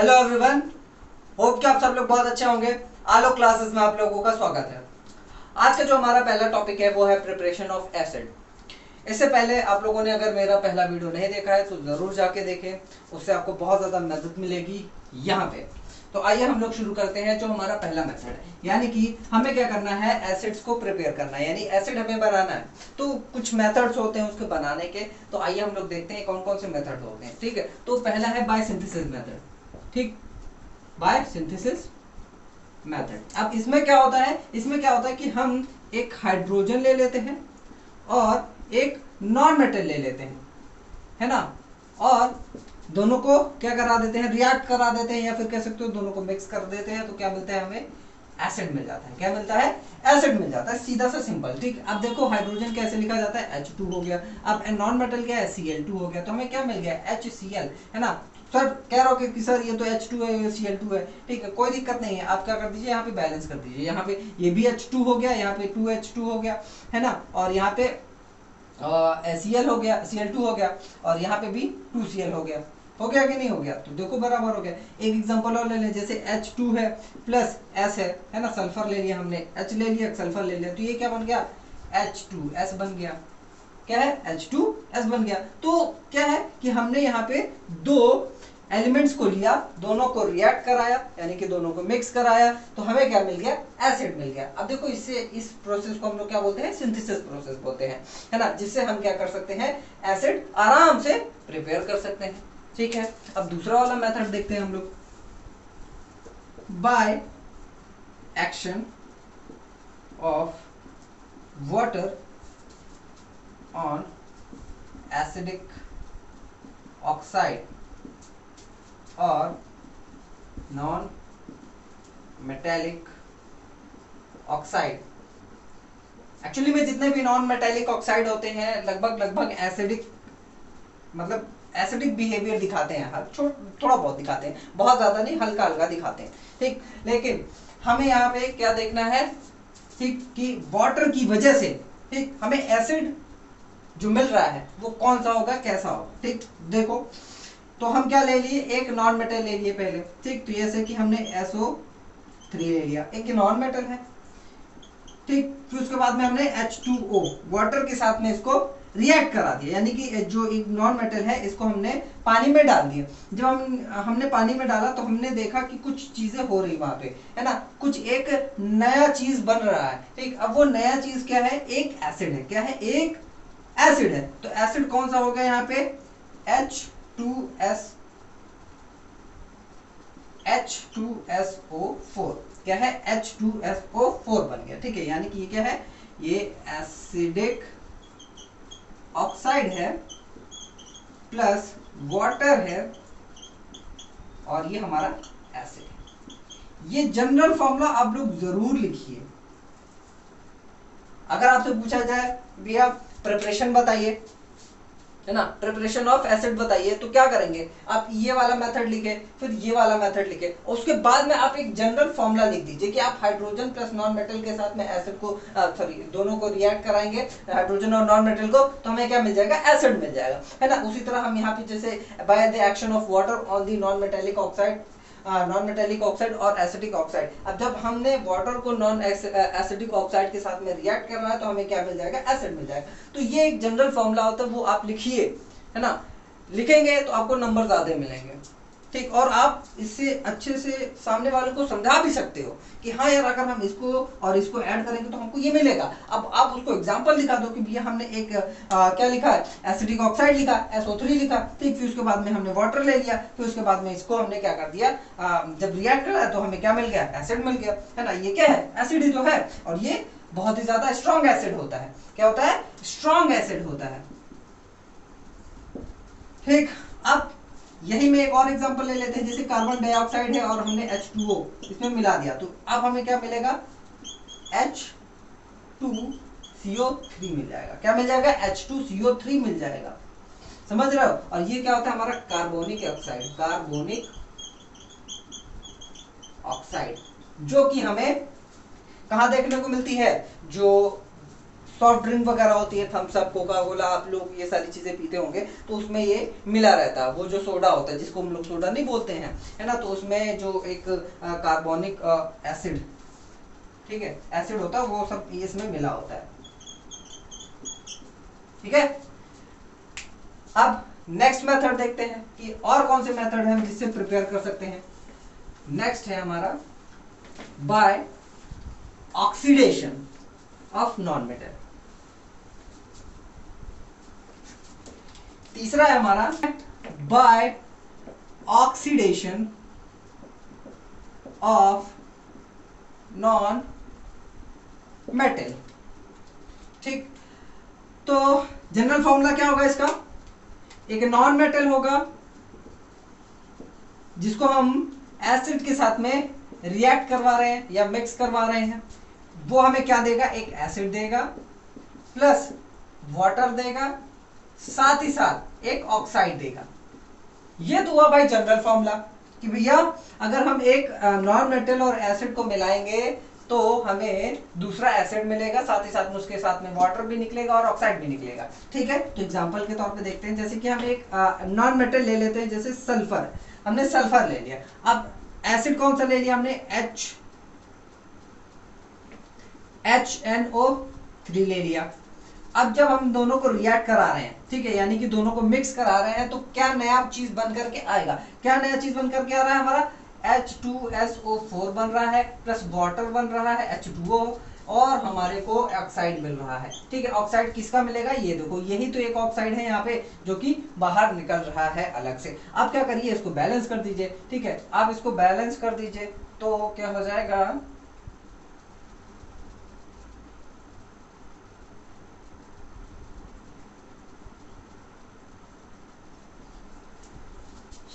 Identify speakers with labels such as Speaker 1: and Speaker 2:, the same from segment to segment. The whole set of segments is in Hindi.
Speaker 1: हेलो एवरीवन, होप कि आप सब लोग बहुत अच्छे होंगे। आलो क्लासेस में आप लोगों का स्वागत है। आज का जो हमारा पहला टॉपिक है वो है प्रिपरेशन ऑफ एसिड। इससे पहले आप लोगों ने अगर मेरा पहला वीडियो नहीं देखा है तो जरूर जाके देखें, उससे आपको बहुत ज़्यादा मदद मिलेगी यहाँ पे। तो आइए हम लोग शुरू करते हैं। जो हमारा पहला मेथड है, यानी कि हमें क्या करना है, एसिड्स को प्रिपेयर करना है, यानी एसिड हमें बनाना है। तो कुछ मेथड्स होते हैं उसके बनाने के, तो आइए हम लोग देखते हैं कौन कौन से मेथड होते हैं। ठीक है, तो पहला है बाय सिंथेसिस मेथड। ठीक, बाय सिंथेसिस मेथड। अब इसमें क्या होता है, कि हम एक हाइड्रोजन ले लेते हैं और एक नॉन मेटल ले लेते हैं, है ना, और दोनों को क्या करा देते हैं, रिएक्ट करा देते हैं, या फिर कह सकते हो दोनों को मिक्स कर देते हैं। तो क्या मिलता है हमें, एसिड मिल जाता है। क्या मिलता है, एसिड मिल जाता है, सीधा सा सिंपल। ठीक, अब देखो हाइड्रोजन कैसे लिखा जाता है, H2 हो गया। अब नॉन मेटल क्या है, Cl2 हो गया। तो हमें क्या मिल गया, HCl, है ना। सर कह रहा हो कि सर ये तो H2 है, ये Cl2 है। ठीक है, कोई दिक्कत नहीं है। आप क्या कर दीजिए, यहाँ पे बैलेंस कर दीजिए। यहाँ पे ये भी H2 हो गया, यहाँ पे 2H2 हो गया, है ना, और यहाँ पे Cl हो गया, Cl2 हो गया, और यहाँ पे भी 2Cl हो गया। हो गया कि नहीं हो गया, तो देखो बराबर हो गया। एक एग्जांपल और ले लें, जैसे H2 है प्लस S है ना, सल्फर ले लिया हमने, H ले लिया, सल्फर ले लिया, तो ये क्या बन गया, H2S बन गया। क्या है, H2S बन गया। तो क्या है कि हमने यहाँ पे दो एलिमेंट्स को लिया, दोनों को रिएक्ट कराया, यानी कि दोनों को मिक्स कराया, तो हमें क्या मिल गया, एसिड मिल गया। अब देखो इससे, इस प्रोसेस को हम लोग क्या बोलते हैं, सिंथेसिस प्रोसेस बोलते हैं, है ना, जिससे हम क्या कर सकते हैं, एसिड आराम से प्रिपेयर कर सकते हैं। ठीक है, अब दूसरा वाला मेथड देखते हैं हम लोग, by action of water on acidic oxide और नॉन मेटेलिक ऑक्साइड। एक्चुअली में जितने भी नॉन मेटेलिक ऑक्साइड होते हैं लगभग एसिडिक, मतलब एसिडिक बिहेवियर दिखाते हैं, थोड़ा बहुत दिखाते हैं, बहुत ज्यादा नहीं, हल्का हल्का दिखाते हैं। ठीक, लेकिन हमें यहाँ पे क्या देखना है, ठीक, कि वाटर की वजह से, ठीक, हमें एसिड जो मिल रहा है वो कौन सा होगा, कैसा होगा। ठीक, देखो तो हम क्या ले लिए, एक नॉन मेटल ले लिए पहले। ठीक, तो जैसे कि हमने SO3 ले लिया, एक नॉन मेटल है। ठीक, फिर उसके बाद में हमने H2O वाटर के साथ में इसको रिएक्ट करा दिया, यानी कि जो एक नॉन मेटल है इसको हमने पानी में डाल दिया। जब हमने पानी में डाला तो हमने देखा कि कुछ चीजें हो रही वहां पे, है ना, कुछ एक नया चीज बन रहा है। ठीक, अब वो नया चीज क्या है, एक एसिड है। क्या है, एक एसिड है। तो एसिड कौन सा होगा यहाँ पे, H2SO4। क्या है, H2SO4 बन गया। ठीक है, यानी कि ये क्या है, ये एसिडिक ऑक्साइड है प्लस वाटर है, और ये हमारा एसिड है। ये जनरल फॉर्मूला आप लोग जरूर लिखिए। अगर आपसे पूछा जाए भैया प्रिपरेशन बताइए, है ना, प्रिपरेशन ऑफ एसिड बताइए, तो क्या करेंगे आप, ये वाला मेथड लिखे, फिर ये वाला मेथड लिखे, उसके बाद में आप एक जनरल फॉर्मूला लिख दीजिए कि आप हाइड्रोजन प्लस नॉन मेटल के साथ में एसिड को, सॉरी, दोनों को रिएक्ट कराएंगे, हाइड्रोजन और नॉन मेटल को, तो हमें क्या मिल जाएगा, एसिड मिल जाएगा, है ना। उसी तरह हम यहाँ पे जैसे by the action of water on the non metallic oxide, non metallic oxide और एसिडिक ऑक्साइड। अब जब हमने वाटर को नॉन एसिडिक ऑक्साइड के साथ में रिएक्ट करना है तो हमें क्या मिल जाएगा, एसिड मिल जाएगा। तो ये एक जनरल फॉर्मूला होता है, वो आप लिखिए, है ना। लिखेंगे तो आपको नंबर ज्यादा मिलेंगे। ठीक, और आप इससे अच्छे से सामने वाले को समझा भी सकते हो कि हाँ यार, अगर हम इसको और इसको ऐड करेंगे तो हमको ये मिलेगा। अब आप उसको एग्जांपल दिखा दो कि भैया हमने एक क्या लिखा है, एसिडिक ऑक्साइड लिखा, SO3 लिखा। ठीक, फिर उसके बाद में हमने वाटर ले लिया, फिर उसके बाद में इसको हमने क्या कर दिया, जब रिएक्ट करा तो हमें क्या मिल गया, एसिड मिल गया, है ना। ये क्या है, एसिड ही तो है, और ये बहुत ही ज्यादा स्ट्रॉन्ग एसिड होता है। क्या होता है, स्ट्रॉन्ग एसिड होता है। ठीक, अब यही में एक और एग्जांपल ले लेते हैं, जैसे कार्बन डाइऑक्साइड है और हमने H2O इसमें मिला दिया, तो अब हमें क्या मिलेगा, H2CO3 मिल जाएगा। क्या मिल जाएगा, H2CO3 मिल जाएगा। समझ रहे हो। और ये क्या होता है, हमारा कार्बोनिक ऑक्साइड, कार्बोनिक ऑक्साइड, जो कि हमें कहां देखने को मिलती है, जो सॉफ्ट ड्रिंक वगैरह होती है, थम्स अप, कोका कोला, आप लोग ये सारी चीजें पीते होंगे, तो उसमें ये मिला रहता है। वो जो सोडा होता है जिसको हम लोग सोडा नहीं बोलते हैं, है ना, तो उसमें जो एक कार्बोनिक एसिड, ठीक है, एसिड होता है, वो सब इसमें मिला होता है। ठीक है, अब नेक्स्ट मेथड देखते हैं कि और कौन से मेथड है हम जिससे प्रिपेयर कर सकते हैं। नेक्स्ट है हमारा by oxidation of non metal. तीसरा है हमारा by oxidation of non metal. ठीक, तो जनरल फॉर्मूला क्या होगा इसका? एक नॉन मेटल होगा जिसको हम एसिड के साथ में रिएक्ट करवा रहे हैं या मिक्स करवा रहे हैं, वो हमें क्या देगा? एक एसिड देगा प्लस वाटर देगा, साथ ही साथ एक ऑक्साइड देगा। ये तो हुआ भाई जनरल फॉर्मूला कि भैया अगर हम एक नॉन मेटल और एसिड को मिलाएंगे तो हमें दूसरा एसिड मिलेगा, साथ ही साथ में उसके साथ में वाटर भी निकलेगा और ऑक्साइड भी निकलेगा। ठीक है, तो एग्जांपल के तौर पे देखते हैं, जैसे कि हम एक नॉन मेटल ले लेते हैं, जैसे सल्फर। हमने सल्फर ले लिया, अब एसिड कौन सा ले लिया हमने? HNO3 ले लिया। अब जब हम दोनों को रिएक्ट करा रहे हैं, ठीक है, यानी कि दोनों को मिक्स करा रहे हैं, तो क्या नया चीज बन करके आएगा? क्या नया चीज बन करके आ रहा है? हमारा H2SO4 बन रहा है, प्लस वाटर बन रहा है H2O, और हमारे को ऑक्साइड मिल रहा है। ठीक है, ऑक्साइड किसका मिलेगा? ये देखो, यही तो एक ऑक्साइड है यहाँ पे जो कि बाहर निकल रहा है अलग से। आप क्या करिए, इसको बैलेंस कर दीजिए। ठीक है, आप इसको बैलेंस कर दीजिए तो क्या हो जाएगा?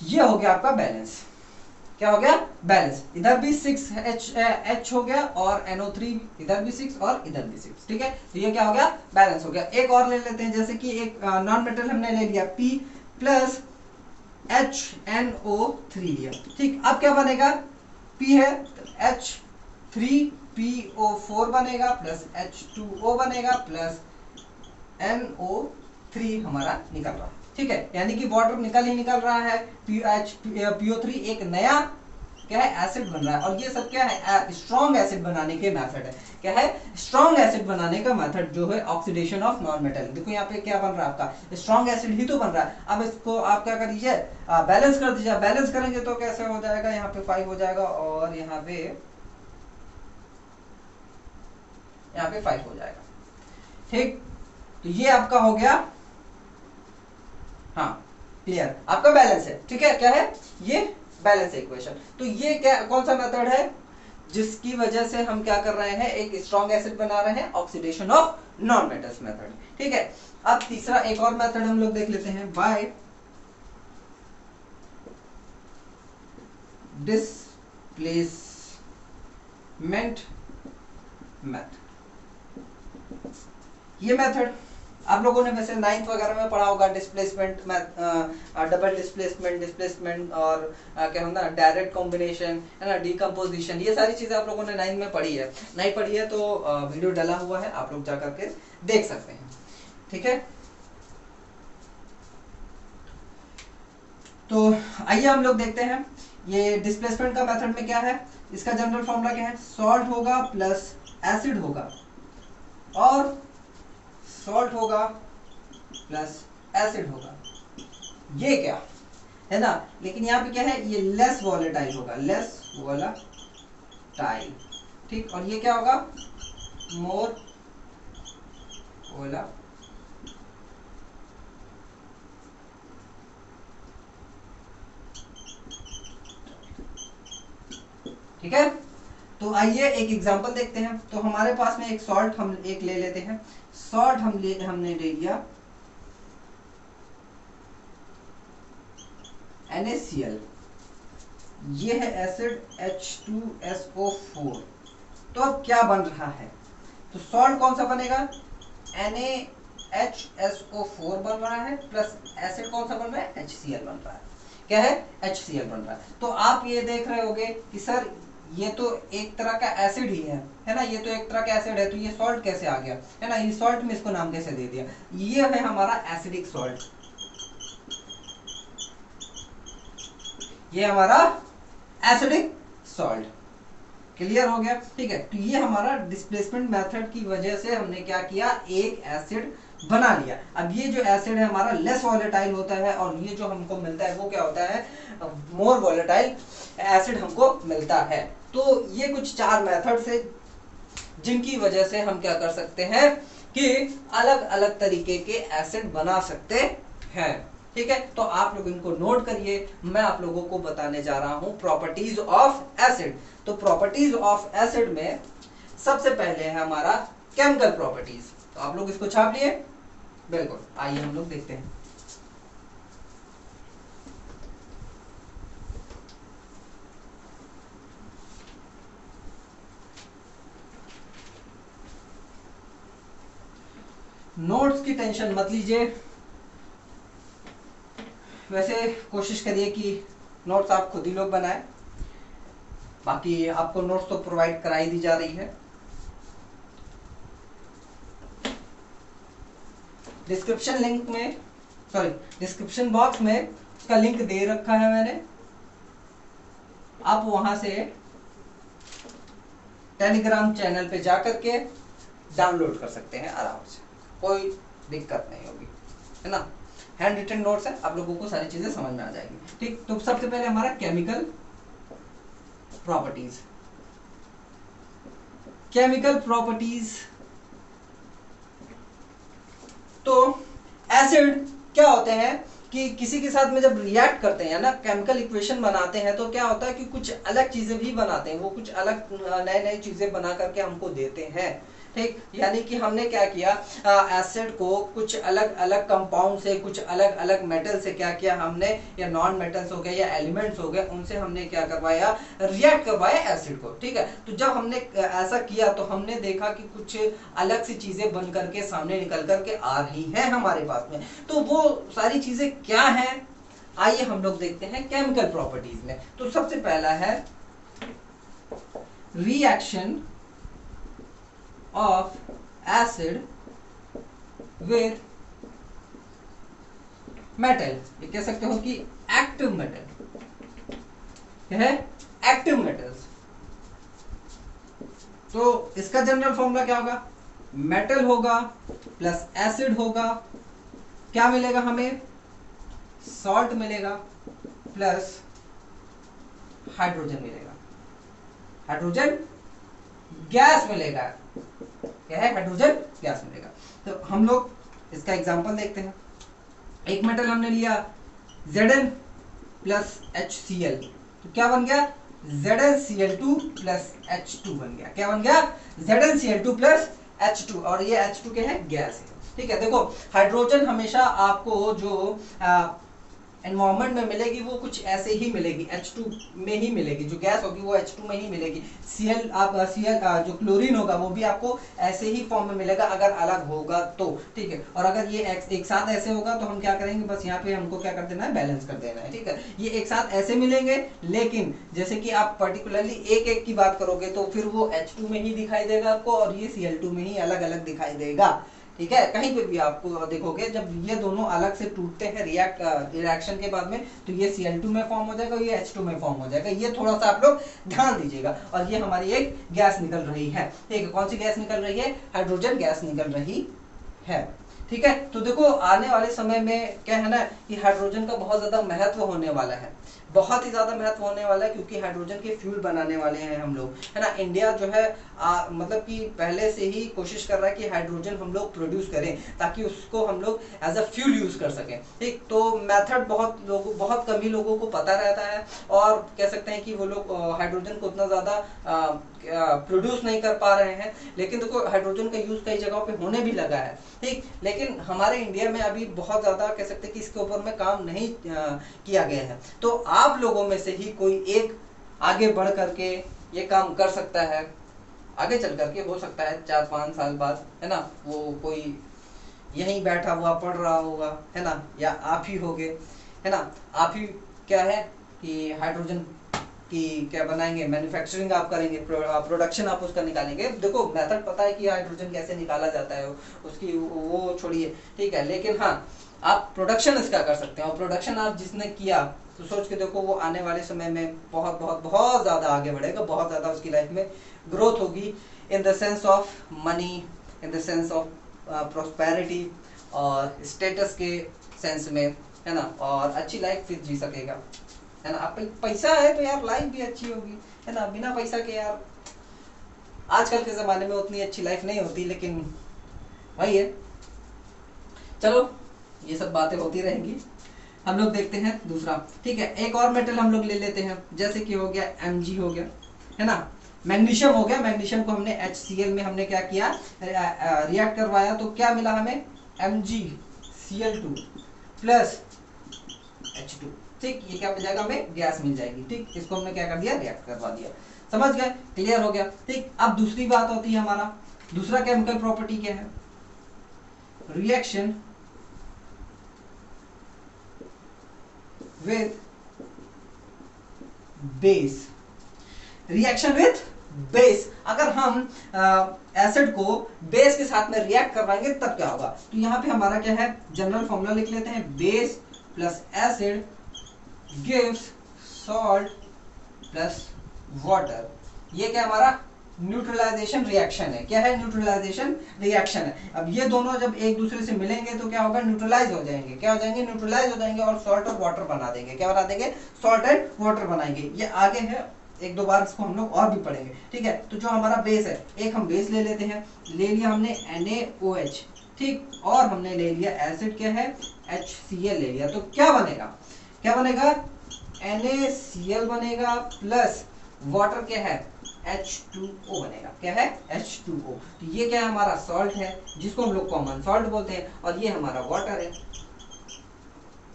Speaker 1: ये हो गया आपका बैलेंस। क्या हो गया? बैलेंस। इधर भी 6H हो गया और NO3 इधर भी 6 और इधर भी 6। ठीक है, तो ये क्या हो गया? बैलेंस हो गया। एक और ले लेते हैं, जैसे कि एक नॉन मेटल हमने ले लिया P प्लस HNO3 लिया। ठीक, अब क्या बनेगा? P है तो H3PO4 बनेगा प्लस H2O बनेगा प्लस NO3 हमारा निकल रहा है। ठीक है, यानी कि वाटर निकल ही निकल रहा है। PO3 एक नया क्या है? एसिड बन रहा है। और ये सब क्या है? स्ट्रॉन्ग एसिड बनाने के मेथड है। क्या है? स्ट्रॉन्ग एसिड बनाने का मेथड जो है ऑक्सीडेशन ऑफ नॉन मेटल। देखो यहाँ पे क्या बन रहा है आपका? स्ट्रॉन्ग एसिड ही तो बन रहा है। अब इसको आप क्या कर दीजिए? बैलेंस कर दीजिए। बैलेंस करेंगे तो कैसे हो जाएगा? यहाँ पे 5 हो जाएगा और यहाँ पे 5 हो जाएगा। ठीक, तो ये आपका हो गया, हाँ क्लियर, आपका बैलेंस है। ठीक है, क्या है? ये बैलेंस इक्वेशन। तो ये क्या, कौन सा मेथड है जिसकी वजह से हम क्या कर रहे हैं? एक स्ट्रॉन्ग एसिड बना रहे हैं, oxidation of non metals method. ठीक है, अब तीसरा एक और मेथड हम लोग देख लेते हैं, बाय डिस्प्लेसमेंट मेथड। ये मेथड आप लोगों ने वैसे 9th वगैरह में पढ़ा होगा, डिस्प्लेसमेंट, डबल डिस्प्लेसमेंट और क्या होता है डायरेक्ट कॉम्बिनेशन, है ना, डीकम्पोजिशन। ये सारी चीजें आप लोगों ने 9th में पढ़ी है। नहीं पढ़ी है तो वीडियो डाला हुआ है, आप लोग जा करके देख सकते हैं। ठीक है, तो आइए हम लोग देखते हैं ये डिस्प्लेसमेंट का मेथड में क्या है। इसका जनरल फॉर्मूला क्या है? सॉल्ट होगा प्लस एसिड होगा, और सॉल्ट होगा प्लस एसिड होगा। ये क्या है ना, लेकिन यहाँ पे क्या है? ये लेस वॉलेटाइल होगा, लेस वॉलेटाइल। ठीक, और ये क्या होगा? मोर वॉलेटाइल। ठीक है, तो आइए एक एग्जांपल देखते हैं। तो हमारे पास में एक सॉल्ट हम एक ले लेते हैं। सॉल्ट हमने ले लिया NaCl, ये है एसिड H2SO4। तो अब क्या बन रहा है? तो सॉल्ट कौन सा बनेगा? NaHSO4 बन रहा है, प्लस एसिड कौन सा बन रहा है? HCl बन रहा है। क्या है? HCl बन रहा है। तो आप ये देख रहे होगे कि सर ये तो एक तरह का एसिड ही है ना, ये तो एक तरह का एसिड है, तो ये सॉल्ट कैसे आ गया, है ना, ये सॉल्ट में इसको नाम कैसे दे दिया, ये है हमारा एसिडिक सॉल्ट, ये हमारा एसिडिक सॉल्ट। क्लियर हो गया, ठीक है। तो ये हमारा डिस्प्लेसमेंट मेथड की वजह से हमने क्या किया, एक एसिड बना लिया। अब ये जो एसिड है हमारा लेस वॉलेटाइल होता है, और ये जो हमको मिलता है वो क्या होता है, मोर वॉलेटाइल एसिड हमको मिलता है। तो ये कुछ 4 मेथड्स है जिनकी वजह से हम क्या कर सकते हैं कि अलग अलग तरीके के एसिड बना सकते हैं, ठीक है। तो आप लोग इनको नोट करिए, मैं आप लोगों को बताने जा रहा हूं प्रॉपर्टीज ऑफ एसिड। तो प्रॉपर्टीज ऑफ एसिड में सबसे पहले है हमारा केमिकल प्रॉपर्टीज। तो आप लोग इसको छाप लिए, बिल्कुल, आइए हम लोग देखते हैं। नोट्स की टेंशन मत लीजिए, वैसे कोशिश करिए कि नोट्स आप खुद ही लोग बनाएं, बाकी आपको नोट्स तो प्रोवाइड कराई दी जा रही है। डिस्क्रिप्शन लिंक में, सॉरी डिस्क्रिप्शन बॉक्स में उसका लिंक दे रखा है मैंने, आप वहां से टेलीग्राम चैनल पे जाकर के डाउनलोड कर सकते हैं आराम से, कोई दिक्कत नहीं होगी, है ना। हैंड रिटन नोट्स है, आप लोगों को सारी चीजें समझ में आ जाएगी, ठीक। तो सबसे पहले हमारा केमिकल प्रॉपर्टीज। केमिकल प्रॉपर्टीज, तो एसिड क्या होते हैं कि किसी के साथ में जब रिएक्ट करते हैं ना, केमिकल इक्वेशन बनाते हैं, तो क्या होता है कि कुछ अलग चीजें भी बनाते हैं, वो कुछ अलग नए नए चीजें बना करके हमको देते हैं, ठीक। यानी कि हमने क्या किया, एसिड को कुछ अलग अलग कंपाउंड से, कुछ अलग अलग मेटल से क्या किया हमने, या नॉन मेटल्स हो गए या एलिमेंट्स हो गए, उनसे हमने क्या करवाया, रिएक्ट करवाया एसिड को, ठीक है। तो जब हमने ऐसा किया तो हमने देखा कि कुछ अलग सी चीजें बन करके सामने निकल करके आ रही हैं हमारे पास में। तो वो सारी चीजें क्या हैं, आइए हम लोग देखते हैं केमिकल प्रॉपर्टीज में। तो सबसे पहला है reaction of acid with metal, ये कह सकते हो कि एक्टिव मेटल, क्या है, एक्टिव मेटल्स। तो इसका जनरल फॉर्मूला क्या होगा, मेटल होगा प्लस एसिड होगा, क्या मिलेगा हमें, सॉल्ट मिलेगा प्लस हाइड्रोजन मिलेगा, हाइड्रोजन गैस मिलेगा, क्या है, हाइड्रोजन गैस मिलेगा। तो हम लोग इसका एग्जांपल देखते हैं। एक मेटल हमने लिया Zn प्लस HCl, तो क्या बन गया, ZnCl2 प्लस H2 बन गया, क्या बन गया, ZnCl2 प्लस H2, और ये H2 क्या है, गैस है, ठीक है। देखो हाइड्रोजन हमेशा आपको जो एनवायरमेंट में मिलेगी वो कुछ ऐसे ही मिलेगी, H2 में ही मिलेगी, जो गैस होगी वो H2 में ही मिलेगी। Cl जो क्लोरीन होगा वो भी आपको ऐसे ही फॉर्म में मिलेगा अगर अलग होगा तो, ठीक है। और अगर ये एक साथ ऐसे होगा तो हम क्या करेंगे, बस यहाँ पे हमको क्या कर देना है, बैलेंस कर देना है, ठीक है। ये एक साथ ऐसे मिलेंगे, लेकिन जैसे कि आप पर्टिकुलरली एक एक की बात करोगे तो फिर वो H2 में ही दिखाई देगा आपको, और ये Cl2 में ही अलग अलग दिखाई देगा, ठीक है। कहीं पे भी आपको देखोगे जब ये दोनों अलग से टूटते हैं रिएक्शन के बाद में, तो ये Cl2 में फॉर्म हो जाएगा, ये H2 में फॉर्म हो जाएगा, ये थोड़ा सा आप लोग ध्यान दीजिएगा। और ये हमारी एक गैस निकल रही है, ठीक है। कौन सी गैस निकल रही है, हाइड्रोजन गैस निकल रही है, ठीक है। तो देखो आने वाले समय में क्या है ना कि हाइड्रोजन का बहुत ज्यादा महत्व होने वाला है, बहुत ही ज्यादा महत्व होने वाला है, क्योंकि हाइड्रोजन के फ्यूल बनाने वाले हैं हम लोग, है ना। इंडिया जो है मतलब कि पहले से ही कोशिश कर रहा है कि हाइड्रोजन हम लोग प्रोड्यूस करें, ताकि उसको हम लोग एज अ फ्यूल यूज कर सकें, ठीक। तो मेथड बहुत कम ही लोगों को पता रहता है, और कह सकते हैं कि वो लोग हाइड्रोजन को उतना ज्यादा प्रोड्यूस नहीं कर पा रहे हैं। लेकिन देखो हाइड्रोजन का यूज कई जगहों पे होने भी लगा है, ठीक। लेकिन हमारे इंडिया में अभी बहुत ज्यादा कह सकते हैं कि इसके ऊपर में काम नहीं किया गया है। तो आप लोगों में से ही कोई एक आगे बढ़ करके ये काम कर सकता है, आगे चल करके हो सकता है 4-5 साल बाद, है ना, वो कोई यहीं बैठा हुआ पढ़ रहा होगा, है ना, या आप ही होगे, है ना। आप ही क्या है कि हाइड्रोजन कि क्या बनाएंगे, मैन्युफैक्चरिंग आप करेंगे, प्रोडक्शन आप उसका निकालेंगे। देखो मेथड पता है कि हाइड्रोजन कैसे निकाला जाता है, उसकी वो छोड़िए, ठीक है, लेकिन हाँ आप प्रोडक्शन इसका कर सकते हैं। और प्रोडक्शन आप जिसने किया तो सोच के देखो वो आने वाले समय में बहुत बहुत बहुत ज़्यादा आगे बढ़ेगा, बहुत ज़्यादा उसकी लाइफ में ग्रोथ होगी, in the sense of money, in the sense of prosperity और स्टेटस के सेंस में, है ना, और अच्छी लाइफ फिर जी सकेगा, है ना। अब पैसा है तो यार लाइफ भी अच्छी होगी, है ना। बिना पैसा के यार आजकल के ज़माने में उतनी अच्छी लाइफ नहीं होती, लेकिन वही है। चलो ये सब बातें होती रहेंगी, हम लोग देखते हैं दूसरा, ठीक है। एक और मेटल हम लोग ले लेते हैं, जैसे कि हो गया Mg हो गया, है ना, मैग्नीशियम हो गया। मैग्नीशियम को हमने HCl में हमने क्या किया, रिएक्ट करवाया, तो क्या मिला हमें, MgCl2 प्लस H2, ठीक। ये क्या मिल जाएगा, हमें गैस मिल जाएगी, ठीक। इसको हमने क्या कर दिया, रिएक्ट करवा दिया, समझ गए, क्लियर हो गया, ठीक। अब दूसरी बात होती है हमारा दूसरा केमिकल प्रॉपर्टी क्या है, reaction with base. Reaction with base, अगर हम एसिड को बेस के साथ में रिएक्ट करवाएंगे तब क्या होगा, तो यहां पे हमारा क्या है, जनरल फॉर्मूला लिख लेते हैं, base plus acid gives salt plus water. ये क्या हमारा न्यूट्रलाइजेशन रिएक्शन है। क्या है, न्यूट्रलाइजेशन रिएक्शन है। अब ये दोनों जब एक दूसरे से मिलेंगे तो क्या होगा, न्यूट्रलाइज हो जाएंगे, क्या हो जाएंगे, न्यूट्रलाइज हो जाएंगे और सॉल्ट और वाटर बना देंगे। क्या बना देंगे, सॉल्ट एंड वाटर बनाएंगे। ये आगे है, एक दो बार इसको हम लोग और भी पढ़ेंगे, ठीक है। तो जो हमारा बेस है, एक हम बेस ले लेते हैं, ले लिया हमने NaOH, ठीक, और हमने ले लिया एसिड, क्या है, HCl ले लिया, तो क्या बनेगा, क्या बनेगा, NaCl बनेगा प्लस वाटर क्या है, H2O बनेगा। क्या है, H2O। तो ये क्या है, हमारा सॉल्ट है, जिसको हम लोग कॉमन सॉल्ट बोलते हैं, और ये हमारा वाटर है,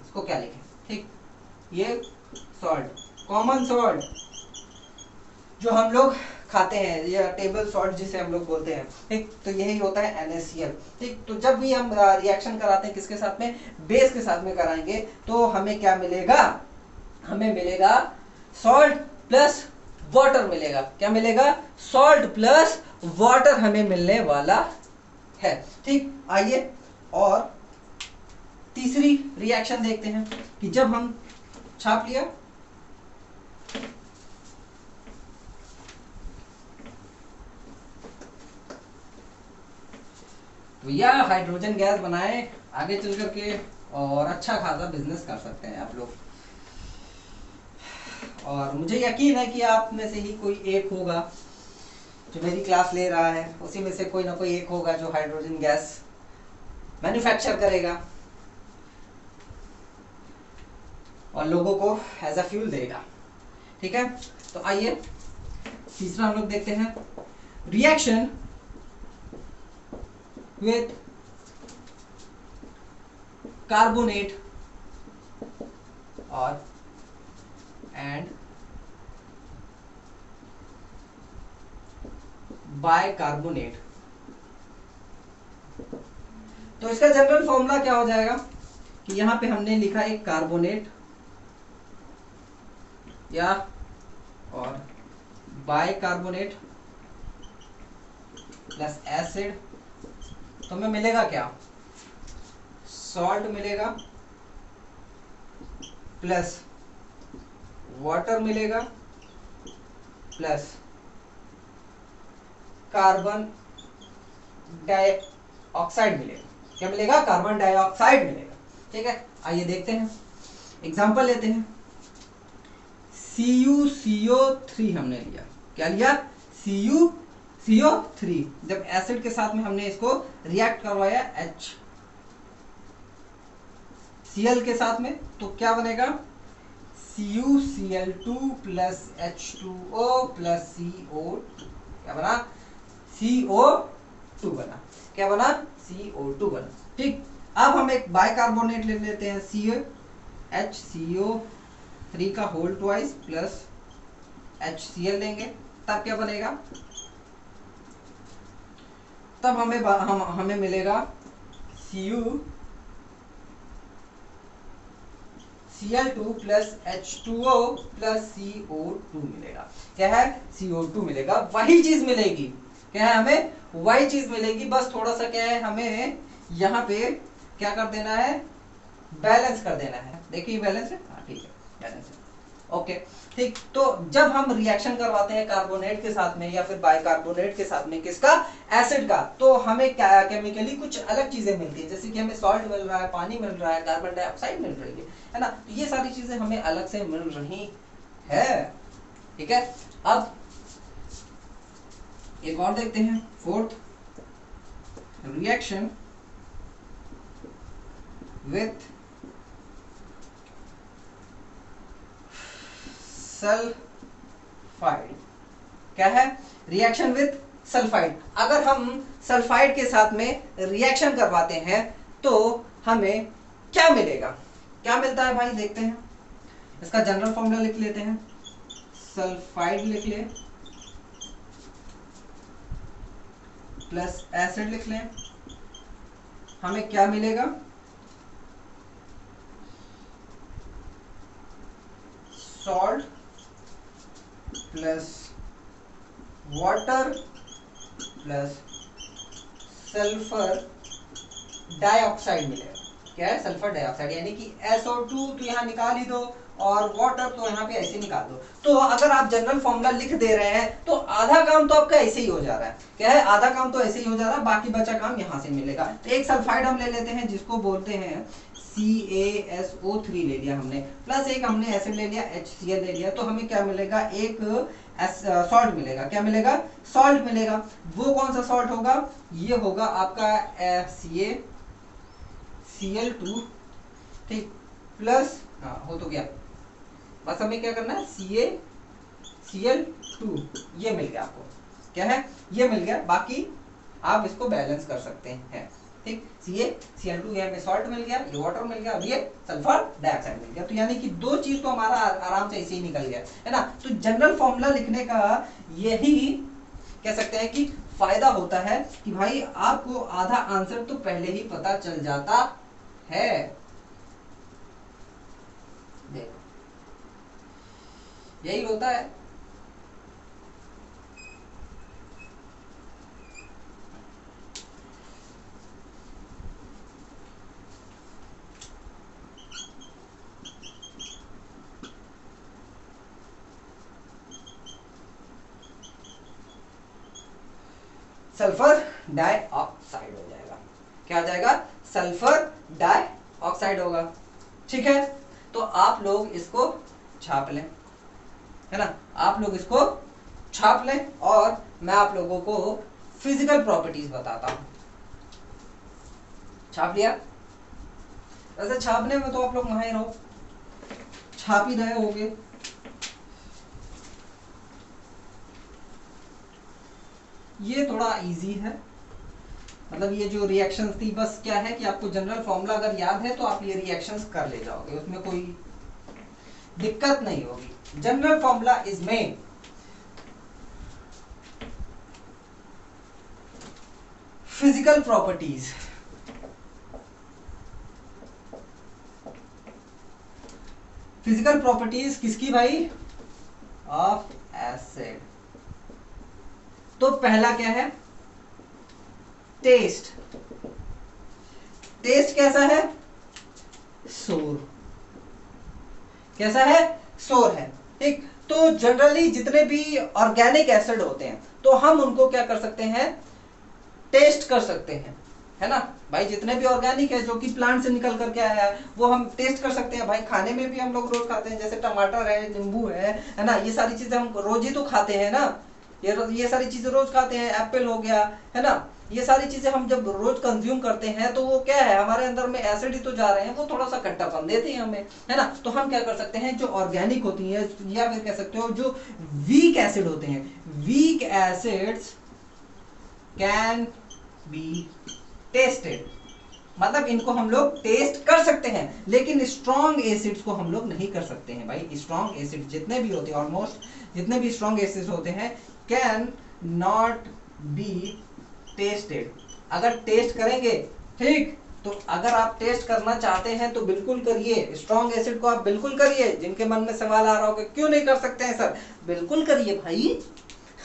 Speaker 1: इसको क्या लिखें, ठीक, ये सॉल्ट, कॉमन सॉल्ट जो हम लोग खाते हैं, या टेबल सॉल्ट जिसे हम लोग बोलते हैं, ठीक। तो यही होता है NaCl, ठीक। तो जब भी हम रिएक्शन कराते हैं किसके साथ में, बेस के साथ में कराएंगे, तो हमें क्या मिलेगा, हमें मिलेगा सॉल्ट प्लस वाटर मिलेगा। क्या मिलेगा, सॉल्ट प्लस वाटर हमें मिलने वाला है, ठीक। आइए और तीसरी रिएक्शन देखते हैं कि जब हम छाप लिया, तो यह हाइड्रोजन गैस बनाए, आगे चल करके और अच्छा खासा बिजनेस कर सकते हैं आप लोग। और मुझे यकीन है कि आप में से ही कोई एक होगा जो मेरी क्लास ले रहा है, उसी में से कोई ना कोई एक होगा जो हाइड्रोजन गैस मैन्युफैक्चर करेगा और लोगों को एज अ फ्यूल देगा, ठीक है। तो आइए तीसरा हम लोग देखते हैं, रिएक्शन विथ कार्बोनेट और एंड बाइकार्बोनेट। तो इसका जनरल फॉर्मूला क्या हो जाएगा कि यहां पे हमने लिखा एक कार्बोनेट या और बाइकार्बोनेट प्लस एसिड, तो हमें मिलेगा क्या, सॉल्ट मिलेगा प्लस वाटर मिलेगा प्लस कार्बन डाइऑक्साइड मिलेगा। क्या मिलेगा, कार्बन डाइऑक्साइड मिलेगा, ठीक है। आइए देखते हैं, एग्जांपल लेते हैं, CuCO3 हमने लिया, क्या लिया, CuCO3। जब एसिड के साथ में हमने इसको रिएक्ट करवाया HCl के साथ में, तो क्या बनेगा, CuCl2 plus H2O plus CO2। क्या बना, CO2 बना। क्या बना, CO2 बना, ठीक। अब हम एक बाइकार्बोनेट ले लेते हैं, HCO3 का होल ट्वाइस प्लस HCl लेंगे, तब क्या बनेगा, तब हमें मिलेगा Cl2 plus H2O plus CO2 मिलेगा। क्या है? CO2 मिलेगा। वही चीज मिलेगी। क्या है? हमें वही चीज मिलेगी, बस थोड़ा सा क्या है, हमें यहाँ पे क्या कर देना है, बैलेंस कर देना है। देखिए बैलेंस है, हाँ ठीक है, बैलेंस है। ओके ठीक। तो जब हम रिएक्शन करवाते हैं कार्बोनेट के साथ में या फिर बाइकार्बोनेट के साथ में, किसका? एसिड का, तो हमें क्या केमिकली कुछ अलग चीजें मिलती है, जैसे कि हमें सॉल्ट मिल रहा है, पानी मिल रहा है, कार्बन डाइऑक्साइड मिल रही है ना। तो ये सारी चीजें हमें अलग से मिल रही है। ठीक है, अब एक और देखते हैं, फोर्थ, रिएक्शन विथ सल्फाइड। क्या है? Reaction with sulphide. अगर हम सल्फाइड के साथ में रिएक्शन करवाते हैं तो हमें क्या मिलेगा? क्या मिलता है भाई, देखते हैं। इसका जनरल फॉर्मूला लिख लेते हैं, सल्फाइड लिख लें प्लस एसिड लिख लें, हमें क्या मिलेगा? Salt plus water plus sulphur dioxide मिलेगा। क्या है? सल्फर डाइऑक्साइड, यानी कि SO2 तो यहाँ निकाल ही दो और वाटर तो यहाँ पे ऐसे निकाल दो। तो अगर आप जनरल फॉर्मूला लिख दे रहे हैं तो आधा काम तो आपका ऐसे ही हो जा रहा है। क्या है? आधा काम तो ऐसे ही हो जा रहा है, बाकी बचा काम यहाँ से मिलेगा। तो एक सल्फाइड हम ले लेते हैं जिसको बोलते हैं CaSO3 ले लिया हमने, प्लस एक हमने एसिड ले लिया HCl ले लिया, तो हमें क्या मिलेगा? एक सॉल्ट मिलेगा। क्या मिलेगा? सॉल्ट मिलेगा। वो कौन सा सॉल्ट होगा? ये होगा आपका Cl2, ठीक, प्लस हाँ हो तो गया, बस हमें क्या करना है, Cl2 ये मिल गया आपको। क्या है? ये मिल गया। बाकी आप इसको बैलेंस कर सकते हैं। ठीक, Cl2 ये हमें सॉल्ट मिल गया, ये वाटर मिल गया, अब ये सल्फर डाइऑक्साइड मिल गया। तो यानी कि दो चीज तो हमारा आराम से ऐसे ही निकल गया है ना। तो जनरल फॉर्मूला लिखने का यही कह सकते हैं कि फायदा होता है कि भाई आपको आधा आंसर तो पहले ही पता चल जाता है। देखो यही होता है। सल्फर डाइऑक्साइड हो जाएगा। क्या हो जाएगा? सल्फर डाइऑक्साइड होगा। ठीक है, तो आप लोग इसको छाप लें, है ना। आप लोग इसको छाप लें और मैं आप लोगों को फिजिकल प्रॉपर्टीज बताता हूं। छाप लिया? वैसे छापने में तो आप लोग माहिर हो, छाप ही रहे होगे। ये थोड़ा इजी है, मतलब ये जो रिएक्शंस थी, बस क्या है कि आपको जनरल फॉर्मूला अगर याद है तो आप ये रिएक्शंस कर ले जाओगे, उसमें कोई दिक्कत नहीं होगी। जनरल फॉर्मूला इज में फिजिकल प्रॉपर्टीज, फिजिकल प्रॉपर्टीज किसकी भाई? Of acid. तो पहला क्या है? टेस्ट। टेस्ट कैसा है? सोर। कैसा है? सोर है। ठीक, तो जनरली जितने भी ऑर्गेनिक एसिड होते हैं तो हम उनको क्या कर सकते हैं? टेस्ट कर सकते हैं, है ना भाई। जितने भी ऑर्गेनिक है जो कि प्लांट से निकल करके आया है वो हम टेस्ट कर सकते हैं भाई। खाने में भी हम लोग रोज खाते हैं, जैसे टमाटर है, नींबू है ना, ये सारी चीजें हम रोज ही तो खाते हैं ना। ये सारी चीजें रोज खाते हैं, एप्पल हो गया, है ना। ये सारी चीजें हम जब रोज कंज्यूम करते हैं तो वो क्या है, हमारे अंदर में एसिड ही तो जा रहे हैं, वो थोड़ा सा खट्टापन देते हैं हमें, है ना। तो हम क्या कर सकते हैं, जो ऑर्गेनिक होती है या फिर कह सकते हो जो वीक एसिड होते हैं, weak acids can be tested, मतलब इनको हम लोग टेस्ट कर सकते हैं, लेकिन स्ट्रॉन्ग एसिड्स को हम लोग नहीं कर सकते हैं भाई। स्ट्रॉन्ग एसिड जितने भी होते हैं, ऑलमोस्ट जितने भी स्ट्रॉन्ग एसिड्स होते हैं, कैन नॉट बी टेस्टेड। अगर टेस्ट करेंगे, ठीक, तो अगर आप टेस्ट करना चाहते हैं तो बिल्कुल करिए, स्ट्रॉन्ग एसिड को आप बिल्कुल करिए। जिनके मन में सवाल आ रहा होगा क्यों नहीं कर सकते हैं सर, बिल्कुल करिए भाई,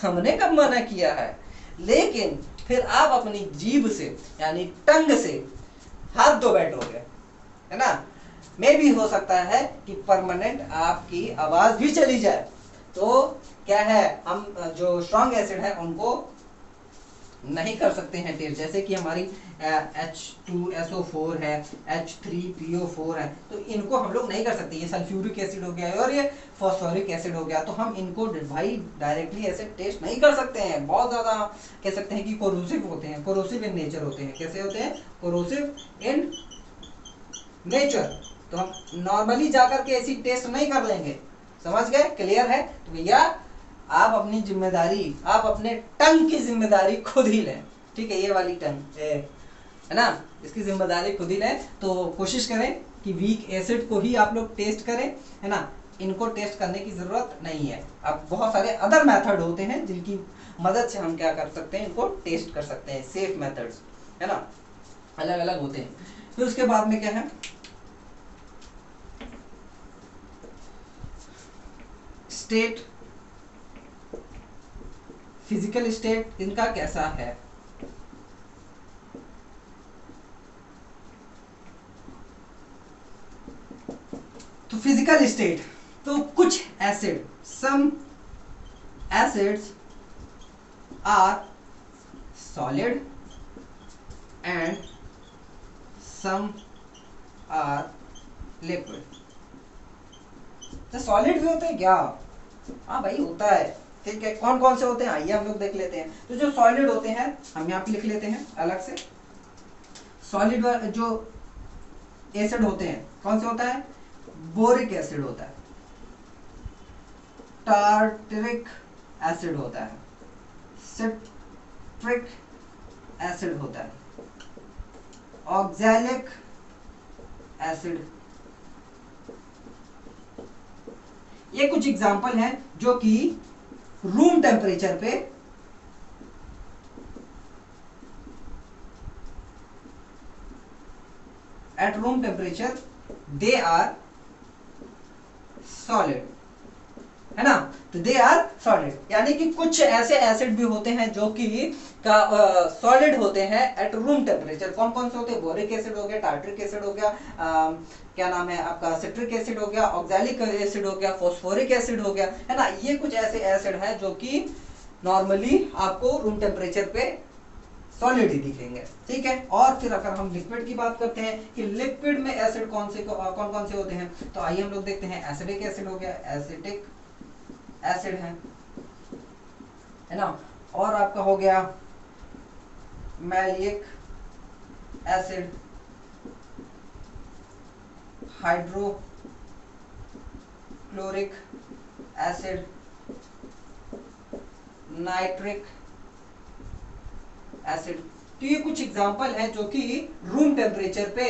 Speaker 1: हमने कब मना किया है। लेकिन फिर आप अपनी जीभ से यानी टंग से हाथ धो बैठोगे, है ना, मे भी हो सकता है कि परमानेंट आपकी आवाज भी चली जाए। तो क्या है, हम जो स्ट्रॉन्ग एसिड है उनको नहीं कर सकते हैं टेस्ट। जैसे कि हमारी H2SO4 है, H3PO4 है, तो इनको हम लोग नहीं कर सकते। ये सल्फ्यूरिक एसिड हो गया और ये फॉस्फोरिक एसिड हो गया, तो हम इनको भाई डायरेक्टली ऐसे टेस्ट नहीं कर सकते हैं। बहुत ज्यादा कह सकते हैं कि कोरोसिव होते हैं, कोरोसिव इन नेचर होते हैं। कैसे होते हैं, कोरोसिव इन नेचर। तो हम नॉर्मली जाकर के ऐसी टेस्ट नहीं कर लेंगे, समझ गए, क्लियर है। तो भैया आप अपनी जिम्मेदारी, आप अपने टंग की जिम्मेदारी खुद ही लें, ठीक है, ये वाली टंग है ना, इसकी जिम्मेदारी खुद ही लें। तो कोशिश करें कि वीक एसिड को ही आप लोग टेस्ट करें, है ना, इनको टेस्ट करने की जरूरत नहीं है। अब बहुत सारे अदर मेथड होते हैं जिनकी मदद से हम क्या कर सकते हैं, इनको टेस्ट कर सकते हैं, सेफ मेथड्स, है ना, अलग अलग होते हैं। फिर उसके बाद में क्या है, स्टेट, फिजिकल स्टेट इनका कैसा है। तो फिजिकल स्टेट, तो कुछ acid, some acids are solid and some are liquid. तो सॉलिड भी होते हैं क्या, हाँ भाई होता है, ठीक है। कौन कौन से होते हैं आइए हम लोग देख लेते हैं। तो जो सॉलिड होते हैं हम यहाँ पे लिख लेते हैं अलग से। सॉलिड जो एसिड होते हैं कौन से होता है, बोरिक एसिड होता है, टार्टरिक एसिड होता है, सिट्रिक एसिड होता है, ऑक्सैलिक एसिड। ये कुछ एग्जाम्पल हैं जो कि रूम टेम्परेचर पे at room temperature they are solid, है ना। तो दे आर सॉलिड, यानी कि कुछ ऐसे एसिड भी होते हैं जो कि सॉलिड होते हैं एट रूम टेम्परेचर। कौन कौन से होते हैं, बोरिक एसिड हो गया, टार्टरिक एसिड हो गया, क्या नाम है आपका, सिट्रिक एसिड हो गया, ऑक्सैलिक एसिड हो गया, फॉस्फोरिक एसिड हो गया, है ना। ये कुछ ऐसे एसिड हैं जो कि नॉर्मली आपको रूम टेम्परेचर पे सॉलिड ही दिखेंगे, ठीक है। और फिर अगर हम लिक्विड की बात करते हैं कि लिक्विड में एसिड कौन कौन से होते हैं, तो आइए हम लोग देखते हैं। एसिडिक एसिड हो गया, एसिटिक एसिड है ना, और आपका हो गया malic acid, hydrochloric acid, nitric acid. तो ये कुछ एग्जांपल है जो कि रूम टेम्परेचर पे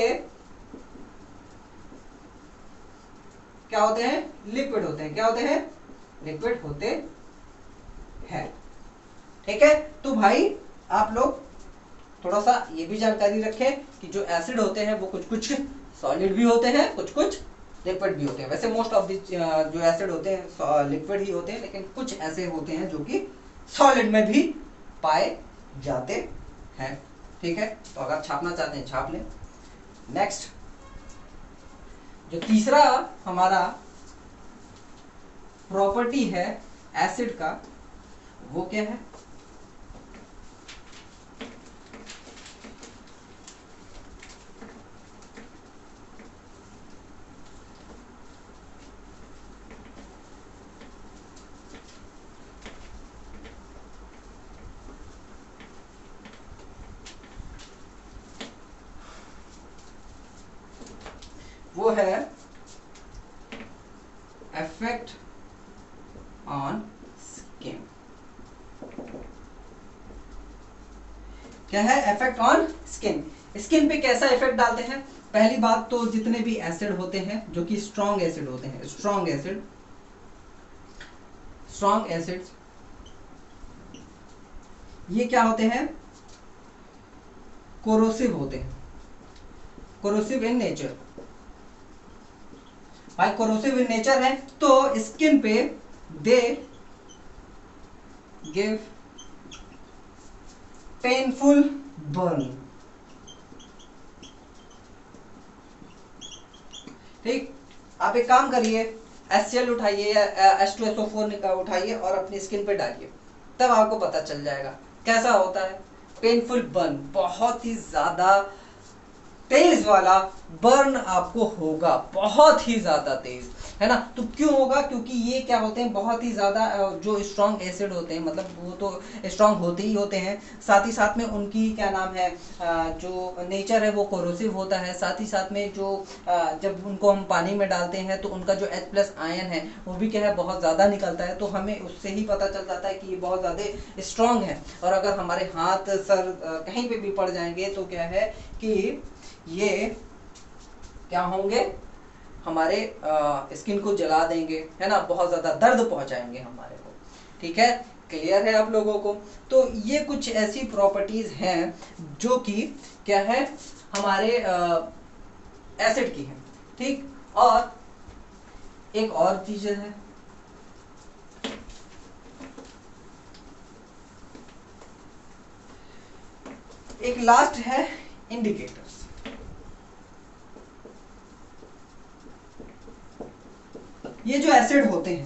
Speaker 1: क्या होते हैं, लिक्विड होते हैं। क्या होते हैं, लिक्विड होते हैं, ठीक है। तो भाई आप लोग थोड़ा सा ये भी जानकारी रखें कि जो एसिड होते हैं वो कुछ कुछ सॉलिड भी होते हैं, कुछ कुछ लिक्विड भी होते हैं। वैसे मोस्ट ऑफ द जो एसिड होते हैं लिक्विड ही होते हैं, लेकिन कुछ ऐसे होते हैं जो कि सॉलिड में भी पाए जाते हैं, ठीक है। तो अगर छापना चाहते हैं छाप लें। नेक्स्ट जो तीसरा हमारा प्रॉपर्टी है एसिड का, वो क्या है, वो है इफेक्ट ऑन स्किन। क्या है, इफेक्ट ऑन स्किन। स्किन पे कैसा इफेक्ट डालते हैं, पहली बात तो जितने भी एसिड होते हैं जो कि स्ट्रॉन्ग एसिड होते हैं, स्ट्रॉन्ग एसिड्स ये क्या होते हैं, कोरोसिव होते हैं, कोरोसिव इन नेचर। भाई कोरोसिव इन नेचर है तो स्किन पे दे गिव पेनफुल बर्न। ठीक, आप एक काम करिए, HCl उठाइए या H2SO4 उठाइए और अपनी स्किन पे डालिए, तब आपको पता चल जाएगा कैसा होता है पेनफुल बर्न। बहुत ही ज्यादा तेज वाला बर्न आपको होगा, बहुत ही ज्यादा तेज, है ना। तो क्यों होगा? क्योंकि ये क्या होते हैं, बहुत ही ज्यादा जो स्ट्रॉन्ग एसिड होते हैं, मतलब वो तो स्ट्रॉन्ग होते ही होते हैं, साथ ही साथ में उनकी क्या नाम है जो नेचर है वो कोरोसिव होता है। साथ ही साथ में जो जब उनको हम पानी में डालते हैं तो उनका जो H+ आयन है वो भी क्या है बहुत ज़्यादा निकलता है, तो हमें उससे ही पता चल जाता है कि ये बहुत ज़्यादा स्ट्रॉन्ग है। और अगर हमारे हाथ सर कहीं पे भी पड़ जाएंगे तो क्या है कि ये क्या होंगे, हमारे स्किन को जला देंगे, है ना, बहुत ज्यादा दर्द पहुंचाएंगे हमारे को। ठीक है, क्लियर है आप लोगों को? तो ये कुछ ऐसी प्रॉपर्टीज हैं जो कि क्या है हमारे एसिड की है। ठीक, और एक और चीज है, एक लास्ट है इंडिकेटर्स। ये जो एसिड होते हैं,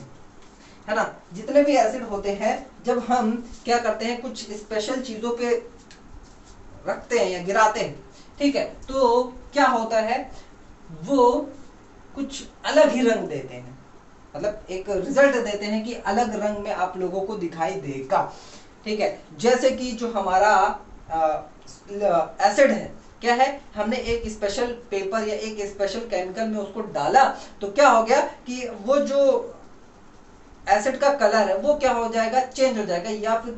Speaker 1: है ना, जितने भी एसिड होते हैं, जब हम क्या करते हैं कुछ स्पेशल चीजों पे रखते हैं या गिराते हैं, ठीक है, तो क्या होता है वो कुछ अलग ही रंग देते हैं, मतलब एक रिजल्ट देते हैं कि अलग रंग में आप लोगों को दिखाई देगा। ठीक है, जैसे कि जो हमारा एसिड है, क्या है, हमने एक स्पेशल पेपर या एक स्पेशल केमिकल में उसको डाला तो क्या हो गया कि वो जो एसिड का कलर है वो क्या हो जाएगा, चेंज हो जाएगा, या फिर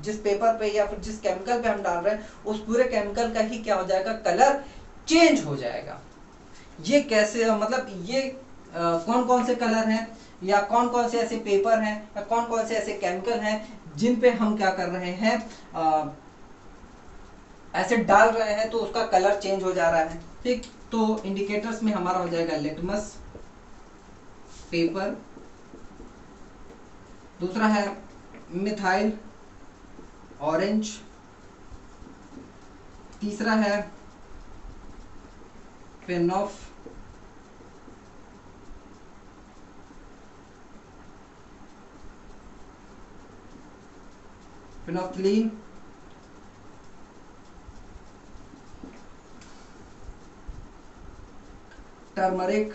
Speaker 1: जिस पेपर पे या फिर जिस केमिकल पे हम डाल रहे हैं उस पूरे केमिकल का ही क्या हो जाएगा, कलर चेंज हो जाएगा। ये कैसे, मतलब ये कौन कौन से कलर हैं या कौन कौन से ऐसे पेपर हैं या कौन कौन से ऐसे केमिकल हैं जिन पे हम क्या कर रहे हैं, एसिड डाल रहे हैं तो उसका कलर चेंज हो जा रहा है। ठीक, तो इंडिकेटर्स में हमारा हो जाएगा लिटमस पेपर, दूसरा है मिथाइल ऑरेंज, तीसरा है फिनोफ्थलीन, टर्मरिक,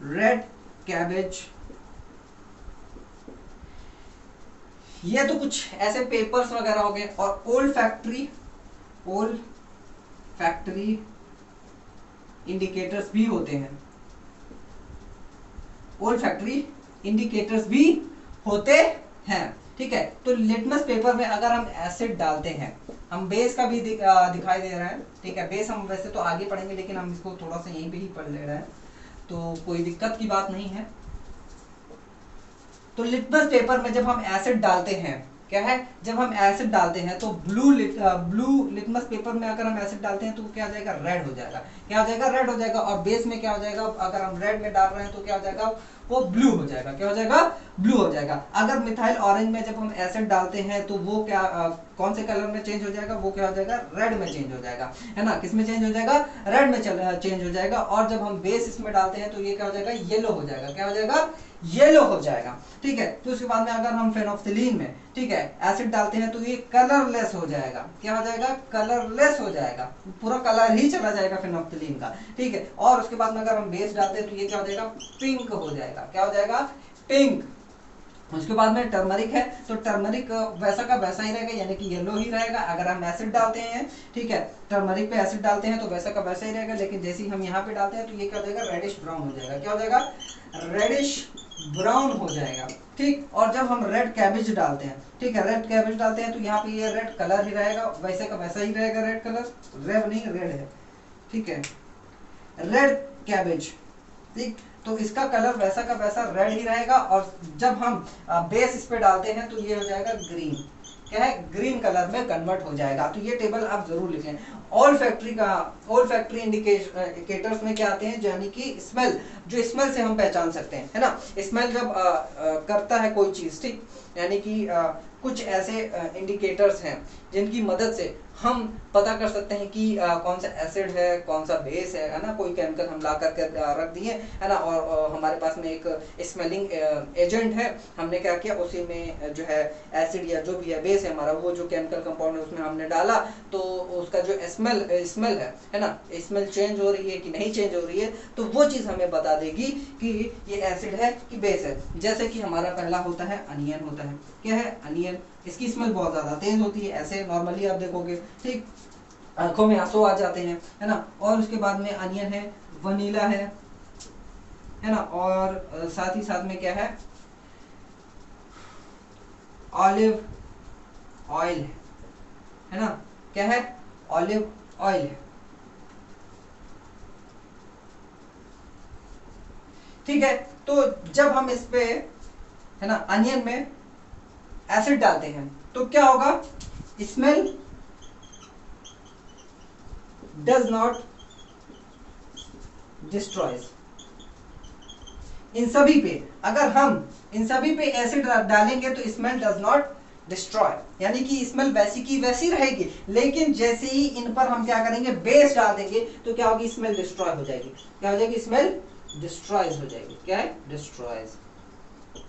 Speaker 1: रेड कैबेज। ये तो कुछ ऐसे पेपर्स वगैरह हो गए। और ओल्ड फैक्ट्री इंडिकेटर्स भी होते हैं, ओल्ड फैक्ट्री इंडिकेटर्स भी होते हैं। ठीक है, तो लिटमस पेपर में अगर हम एसिड डालते हैं, हम बेस का भी दिखाई दे रहा है। ठीक है, बेस हम वैसे तो आगे पढ़ेंगे लेकिन हम इसको थोड़ा सा यहीं पे ही पढ़ ले रहे हैं, तो कोई दिक्कत की बात नहीं है। तो लिटमस पेपर में जब हम एसिड डालते हैं, क्या है, जब हम एसिड डालते हैं तो ब्लू लिटमस पेपर में अगर हम एसिड डालते हैं तो क्या हो जाएगा, रेड हो जाएगा। क्या हो जाएगा, रेड हो जाएगा। और बेस में क्या हो जाएगा, अगर हम रेड में डाल रहे हैं तो क्या हो जाएगा, वो ब्लू हो जाएगा। क्या हो जाएगा, ब्लू हो जाएगा। अगर मिथाइल ऑरेंज में जब हम एसिड डालते हैं तो वो क्या कौन से कलर में चेंज हो जाएगा, वो क्या हो जाएगा, रेड में चेंज हो जाएगा, है ना। किस में चेंज हो जाएगा, रेड में चेंज हो जाएगा। और जब हम बेस इसमें डालते हैं तो ये क्या हो जाएगा, येलो हो जाएगा। क्या हो जाएगा, येलो हो जाएगा। ठीक है, तो उसके बाद में अगर हम फेनोफ्थिलीन में, ठीक है, एसिड डालते हैं तो ये कलरलेस हो जाएगा। क्या हो जाएगा, कलरलेस हो जाएगा, पूरा कलर ही चला जाएगा फेनोफ्थिलीन का। ठीक है, और उसके बाद में अगर हम बेस डालते हैं तो ये क्या हो जाएगा, पिंक हो जाएगा। क्या हो जाएगा, पिंक। उसके बाद में टर्मरिक है तो टर्मरिक वैसा का वैसा ही रहेगा, यानी कि येलो ही रहेगा अगर हम एसिड डालते हैं। ठीक है, टर्मरिक पे एसिड डालते हैं तो वैसा का वैसा ही रहेगा, लेकिन जैसे ही हम यहाँ पे डालते हैं तो ये क्या हो जाएगा, रेडिश ब्राउन हो जाएगा। क्या हो जाएगा, रेडिश ब्राउन हो जाएगा। ठीक, और जब हम रेड कैबेज डालते हैं, ठीक है, रेड कैबेज डालते हैं तो यहाँ पे ये रेड कलर ही रहेगा, वैसे का वैसा ही रहेगा, रेड कलर, रेड नहीं रेड है। ठीक है, रेड कैबेज, ठीक, तो इसका कलर वैसा का वैसा रेड ही रहेगा। और जब हम बेस इस पे डालते हैं तो ये हो जाएगा ग्रीन। क्या है, ग्रीन कलर में कन्वर्ट हो जाएगा। तो ये टेबल आप जरूर लिख लें। ऑल फैक्ट्री इंडिकेटर्स में क्या आते हैं, यानी कि स्मेल, जो स्मेल से हम पहचान सकते हैं, है ना। स्मेल जब करता है कोई चीज, ठीक, यानी कि कुछ ऐसे इंडिकेटर्स हैं जिनकी मदद से हम पता कर सकते हैं कि कौन सा एसिड है, कौन सा बेस है ना। कोई केमिकल हम ला करके रख दिए, है ना, और हमारे पास में एक स्मेलिंग एजेंट है, हमने क्या किया, उसी में जो है एसिड या जो भी है बेस है हमारा, वो जो केमिकल कंपाउंड है उसमें हमने डाला, तो उसका जो स्मेल है ना, स्मेल चेंज हो रही है कि नहीं चेंज हो रही है, तो वो चीज़ हमें बता देगी कि ये एसिड है कि बेस है। जैसे कि हमारा पहला होता है अनियन होता है, क्या है, अनियन। इसकी स्मेल बहुत ज़्यादा तेज होती है, ऐसे नॉर्मली आप देखोगे, ठीक, आंखों में आंसू आ जाते हैं, है ना। और उसके बाद में अनियन है, वनीला है ना, और साथ ही साथ में क्या है, ऑलिव ऑयल है ना, क्या है, ऑलिव ऑयल है, ठीक है। तो जब हम इस पे, है ना, अनियन में एसिड डालते हैं तो क्या होगा, स्मेल डज नॉट डिस्ट्रॉयज। इन सभी पे, अगर हम इन सभी पे एसिड डालेंगे तो स्मेल डज नॉट डिस्ट्रॉय, यानी कि स्मेल वैसी की वैसी रहेगी, लेकिन जैसे ही इन पर हम क्या करेंगे, बेस डाल देंगे, तो क्या होगी, स्मेल डिस्ट्रॉय हो जाएगी। क्या हो जाएगी, स्मेल डिस्ट्रॉयज हो जाएगी। क्या है, डिस्ट्रॉयज,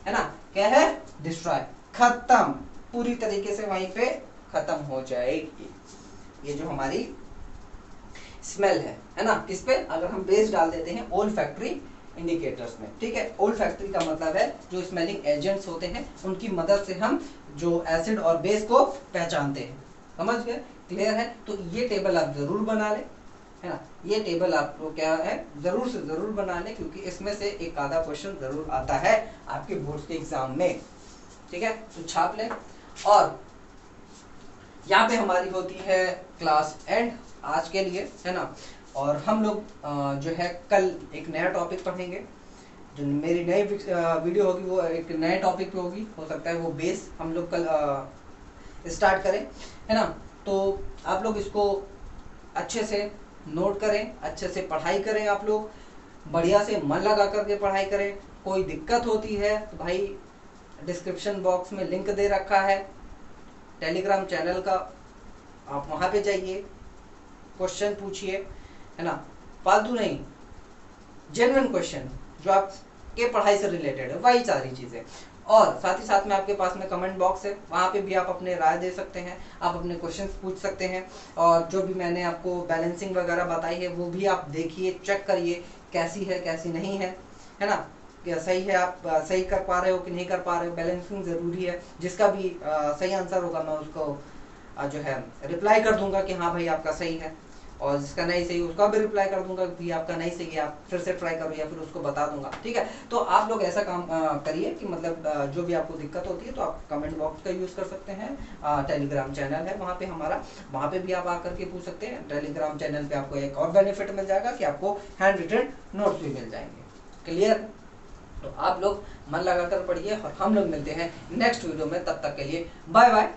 Speaker 1: है ना, क्या है, डिस्ट्रॉय, खत्म, पूरी तरीके से वहीं पे खत्म हो जाएगी ये जो हमारी स्मेल है ना। किस पे, अगर हम बेस डाल देते हैं ओल फैक्ट्री इंडिकेटर्स में, ठीक है। ओल फैक्ट्री का मतलब है जो स्मेलिंग एजेंट्स होते हैं उनकी मदद से हम जो एसिड और बेस को पहचानते हैं। समझ गए, क्लियर है। तो ये टेबल आप जरूर बना लें, है ना, ये टेबल आपको क्या है, जरूर से जरूर बना लें, क्योंकि इसमें से एक आधा क्वेश्चन जरूर आता है आपके बोर्ड के एग्जाम में, ठीक है। तो छाप लें। और यहाँ पे हमारी होती है क्लास एंड आज के लिए, है ना। और हम लोग जो है कल एक नया टॉपिक पढ़ेंगे। जो मेरी नई वीडियो होगी वो एक नए टॉपिक पे होगी, हो सकता है वो बेस हम लोग कल स्टार्ट करें, है ना। तो आप लोग इसको अच्छे से नोट करें, अच्छे से पढ़ाई करें, आप लोग बढ़िया से मन लगा करके पढ़ाई करें। कोई दिक्कत होती है तो भाई डिस्क्रिप्शन बॉक्स में लिंक दे रखा है टेलीग्राम चैनल का, आप वहाँ पे जाइए, क्वेश्चन पूछिए, है ना, फालतू नहीं, जेन्युइन क्वेश्चन जो आपके पढ़ाई से रिलेटेड है, वही सारी चीज़ें। और साथ ही साथ में आपके पास में कमेंट बॉक्स है, वहाँ पे भी आप अपने राय दे सकते हैं, आप अपने क्वेश्चंस पूछ सकते हैं। और जो भी मैंने आपको बैलेंसिंग वगैरह बताई है वो भी आप देखिए, चेक करिए कैसी है कैसी नहीं है ना, क्या सही है, आप सही कर पा रहे हो कि नहीं कर पा रहे हो। बैलेंसिंग ज़रूरी है, जिसका भी सही आंसर होगा मैं उसको जो है रिप्लाई कर दूंगा कि हाँ भाई आपका सही है, और जिसका नहीं सही उसका भी रिप्लाई कर दूंगा कि आपका नहीं सही है, आप फिर से ट्राई करो, या फिर उसको बता दूंगा, ठीक है। तो आप लोग ऐसा काम करिए कि मतलब जो भी आपको दिक्कत होती है तो आप कमेंट बॉक्स का यूज़ कर सकते हैं। टेलीग्राम चैनल है वहाँ पे हमारा, वहाँ पे भी आप आकर के पूछ सकते हैं। टेलीग्राम चैनल पे आपको एक और बेनिफिट मिल जाएगा कि आपको हैंड रिटन नोट्स भी मिल जाएंगे। क्लियर। तो आप लोग मन लगा कर पढ़िए, और हम लोग मिलते हैं नेक्स्ट वीडियो में, तब तक के लिए बाय बाय।